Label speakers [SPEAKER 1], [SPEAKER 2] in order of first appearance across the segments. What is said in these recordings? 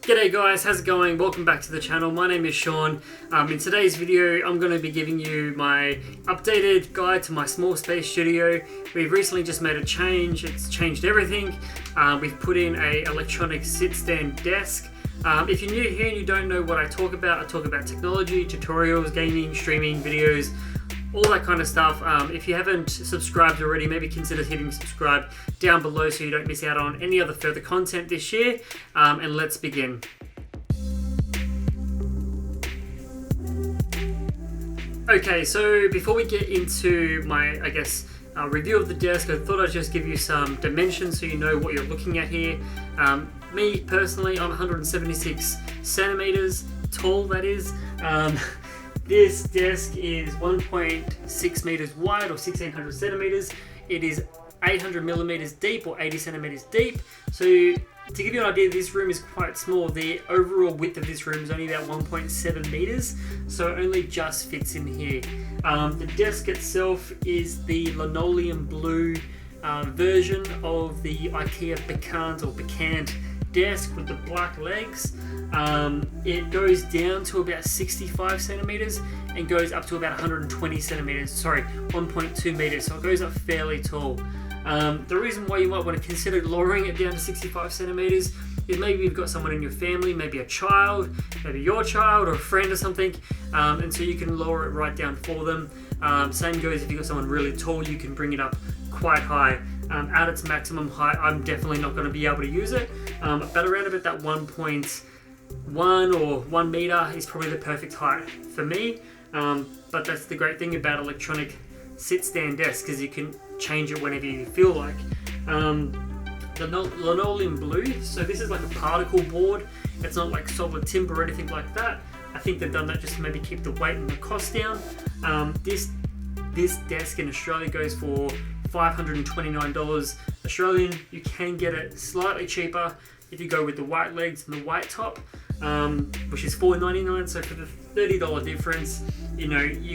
[SPEAKER 1] G'day guys, how's it going? Welcome back to the channel. My name is Sean. In today's video, I'm going to be giving you my updated guide to my small space studio. We've recently just made a change. It's changed everything. We've put in a electronic sit-stand desk. If you're new here and you don't know what I talk about technology, tutorials, gaming, streaming, videos, all that kind of stuff. If you haven't subscribed already, maybe consider hitting subscribe down below so you don't miss out on any other further content this year. And let's begin. Okay, so before we get into my, review of the desk, I thought I'd just give you some dimensions so you know what you're looking at here. Me personally, I'm 176 centimeters tall, that is. This desk is 1.6 meters wide or 1600 centimeters. It is 800 millimeters deep or 80 centimeters deep. So to give you an idea, this room is quite small. The overall width of this room is only about 1.7 meters, so it only just fits in here. The desk itself is the linoleum blue version of the iKea Bekant or Bekant desk with the black legs. It goes down to about 65 centimeters and goes up to about 120 centimeters, 1.2 meters, so it goes up fairly tall. The reason why you might want to consider lowering it down to 65 centimeters is maybe you've got someone in your family, maybe a child, maybe your child or a friend or something, and so you can lower it right down for them. Same goes if you've got someone really tall, you can bring it up quite high. At its maximum height, I'm definitely not going to be able to use it, but around about that 1.1 or 1 meter is probably the perfect height for me. But that's the great thing about electronic sit-stand desks, because you can change it whenever you feel like. The linoleum blue, so this is like a particle board. It's not like solid timber or anything like that. I think they've done that just to maybe keep the weight and the cost down. This desk in Australia goes for $529 Australian. You can get it slightly cheaper if you go with the white legs and the white top, which is $499. So for the $30 difference, you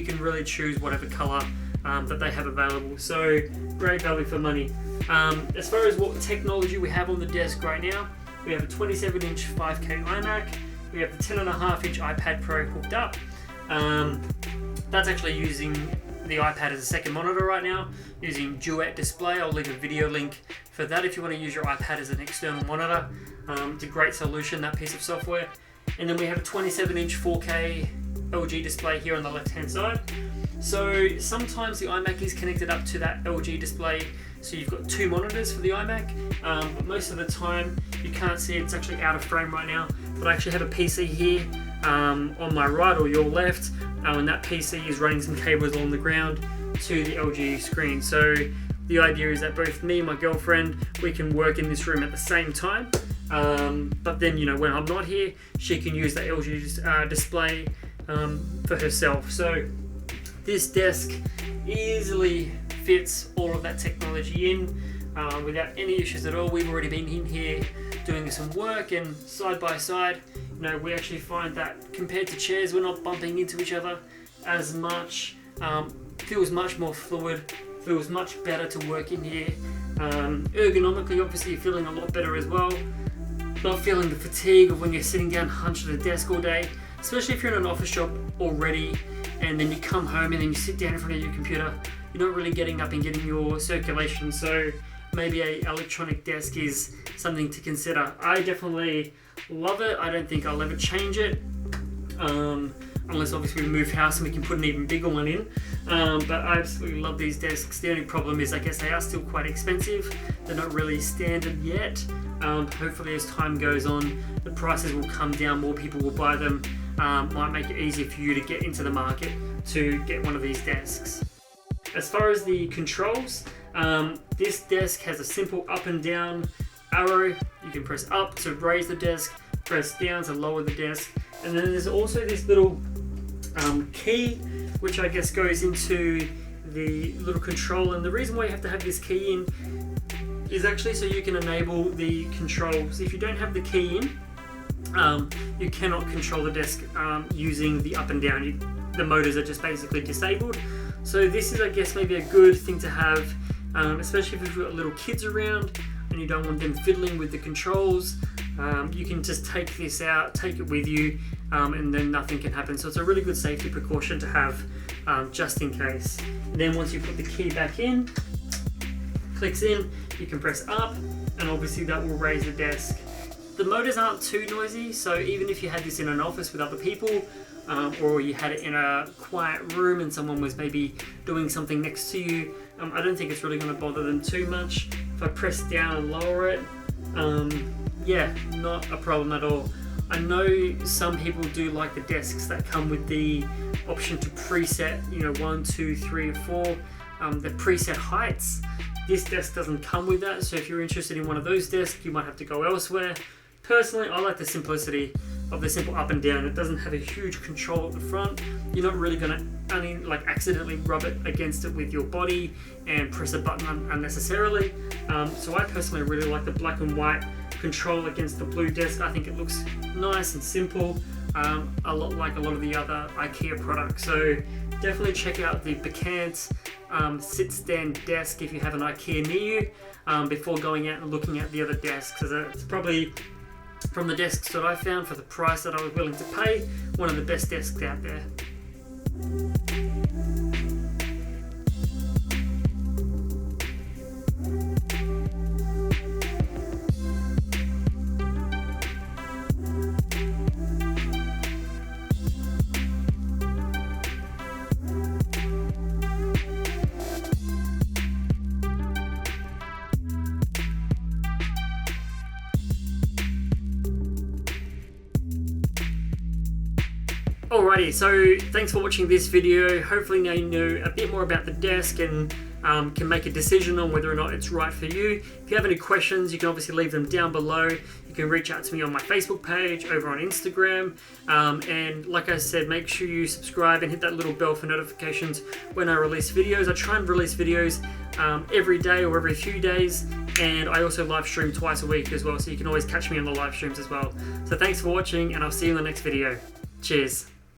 [SPEAKER 1] can really choose whatever color that they have available. So great value for money. As far as what technology we have on the desk right now, we have a 27-inch 5K iMac. We have the 10.5-inch iPad Pro hooked up. That's actually using the iPad as a second monitor right now, using Duet display. I'll leave a video link for that if you want to use your iPad as an external monitor. It's a great solution, that piece of software. And then we have a 27-inch 4K LG display here on the left-hand side. So sometimes the iMac is connected up to that LG display, so you've got two monitors for the iMac, but most of the time you can't see it. It's actually out of frame right now, but I actually have a PC here on my right or your left, and that PC is running some cables along the ground to the LG screen. So the idea is that both me and my girlfriend, we can work in this room at the same time, but then when I'm not here, she can use the LG display for herself. So this desk easily fits all of that technology in without any issues at all. We've already been in here doing some work, and side by side, we actually find that compared to chairs, we're not bumping into each other as much. Feels much more fluid, feels much better to work in here. Ergonomically, obviously, you're feeling a lot better as well. Not feeling the fatigue of when you're sitting down hunched at a desk all day, especially if you're in an office job already, and then you come home and then you sit down in front of your computer. You're not really getting up and getting your circulation, so maybe an electronic desk is something to consider. I definitely love it. I don't think I'll ever change it, unless obviously we move house and we can put an even bigger one in. But I absolutely love these desks. The only problem is I guess they are still quite expensive. They're not really standard yet. Hopefully as time goes on, the prices will come down, more people will buy them. Might make it easier for you to get into the market to get one of these desks. As far as the controls, this desk has a simple up and down arrow. You can press up to raise the desk, press down to lower the desk, and then there's also this little key, which I guess goes into the little control. And the reason why you have to have this key in is actually so you can enable the controls. If you don't have the key in, you cannot control the desk using the up and down. The motors are just basically disabled. So this is, I guess, maybe a good thing to have, especially if you've got little kids around and you don't want them fiddling with the controls. You can just take this out, take it with you, and then nothing can happen. So it's a really good safety precaution to have, just in case. And then once you put the key back in, clicks in, you can press up, and obviously that will raise the desk. The motors aren't too noisy, so even if you had this in an office with other people, or you had it in a quiet room and someone was maybe doing something next to you, I don't think it's really going to bother them too much. If I press down and lower it, yeah, not a problem at all. I know some people do like the desks that come with the option to preset, 1, 2, 3, or 4, the preset heights. This desk doesn't come with that, so if you're interested in one of those desks, you might have to go elsewhere. Personally, I like the simplicity of the simple up and down. It doesn't have a huge control at the front. You're not really going to accidentally rub it against it with your body and press a button unnecessarily. So I personally really like the black and white control against the blue desk. I think it looks nice and simple, a lot like a lot of the other iKea products. So definitely check out the Bekant sit stand desk if you have an iKea near you, before going out and looking at the other desks, because it's probably, from the desks that I found for the price that I was willing to pay, one of the best desks out there. Alrighty, so thanks for watching this video. Hopefully now you know a bit more about the desk and can make a decision on whether or not it's right for you. If you have any questions, you can obviously leave them down below. You can reach out to me on my Facebook page, over on Instagram, and like I said, make sure you subscribe and hit that little bell for notifications when I release videos. I try and release videos every day or every few days, and I also live stream twice a week as well, so you can always catch me on the live streams as well. So thanks for watching, and I'll see you in the next video. Cheers.